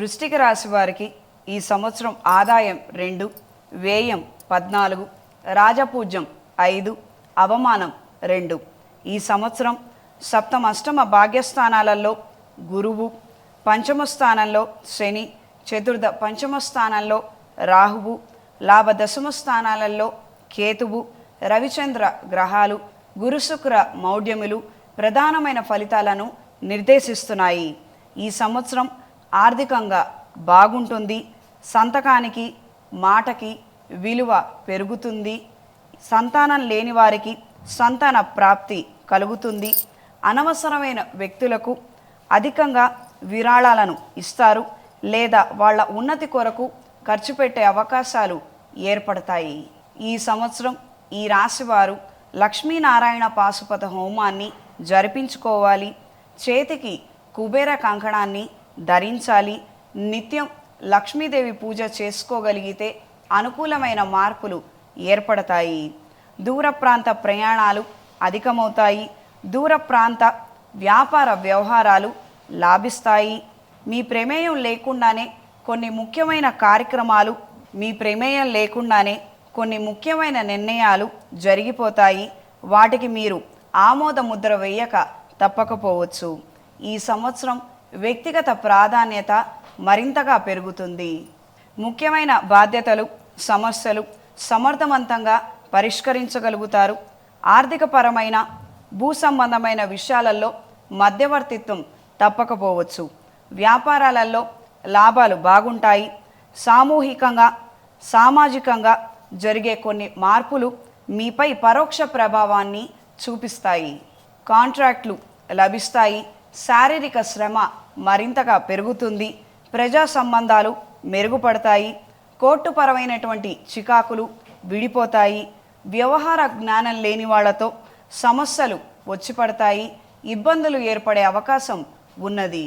వృశ్చిక రాశి వారికి ఈ సంవత్సరం ఆదాయం 2, వ్యయం 14, రాజపూజ్యం 5, అవమానం 2. ఈ సంవత్సరం సప్తమ అష్టమ భాగ్యస్థానాలలో గురువు, పంచమ స్థానంలో శని, చతుర్థ పంచమ స్థానంలో రాహువు, లాభ దశమ స్థానాలలో కేతువు, రవిచంద్ర గ్రహాలు, గురుశుక్ర మౌఢ్యములు ప్రధానమైన ఫలితాలను నిర్దేశిస్తున్నాయి. ఈ సంవత్సరం ఆర్థికంగా బాగుంటుంది. సంతకానికి మాటకి విలువ పెరుగుతుంది. సంతానం లేని వారికి సంతాన ప్రాప్తి కలుగుతుంది. అనవసరమైన వ్యక్తులకు అధికంగా విరాళాలను ఇస్తారు లేదా వాళ్ళ ఉన్నతి కొరకు ఖర్చు పెట్టే అవకాశాలు ఏర్పడతాయి. ఈ సంవత్సరం ఈ రాశివారు లక్ష్మీనారాయణ పాశుపత హోమాన్ని జరిపించుకోవాలి. చేతికి కుబేర కంకణాన్ని ధరించాలి. నిత్యం లక్ష్మీదేవి పూజ చేసుకోగలిగితే అనుకూలమైన మార్పులు ఏర్పడతాయి. దూర ప్రాంత ప్రయాణాలు అధికమవుతాయి. దూర ప్రాంత వ్యాపార వ్యవహారాలు లాభిస్తాయి. మీ ప్రమేయం లేకుండానే కొన్ని ముఖ్యమైన నిర్ణయాలు జరిగిపోతాయి. వాటికి మీరు ఆమోద ముద్ర వేయక తప్పకపోవచ్చు. ఈ సంవత్సరం వ్యక్తిగత ప్రాధాన్యత మరింతగా పెరుగుతుంది. ముఖ్యమైన బాధ్యతలు, సమస్యలు సమర్థవంతంగా పరిష్కరించగలుగుతారు. ఆర్థికపరమైన భూ సంబంధమైన విషయాలలో మధ్యవర్తిత్వం తప్పకపోవచ్చు. వ్యాపారాలలో లాభాలు బాగుంటాయి. సామాజికంగా జరిగే కొన్ని మార్పులు మీపై పరోక్ష ప్రభావాన్ని చూపిస్తాయి. కాంట్రాక్ట్లు లభిస్తాయి. శారీరక శ్రమ మరింతగా పెరుగుతుంది. ప్రజా సంబంధాలు మెరుగుపడతాయి. కోర్టుపరమైనటువంటి చికాకులు విడిపోతాయి. వ్యవహార జ్ఞానం లేని వాళ్లతో సమస్యలు వచ్చి పడతాయి. ఇబ్బందులు ఏర్పడే అవకాశం ఉన్నది.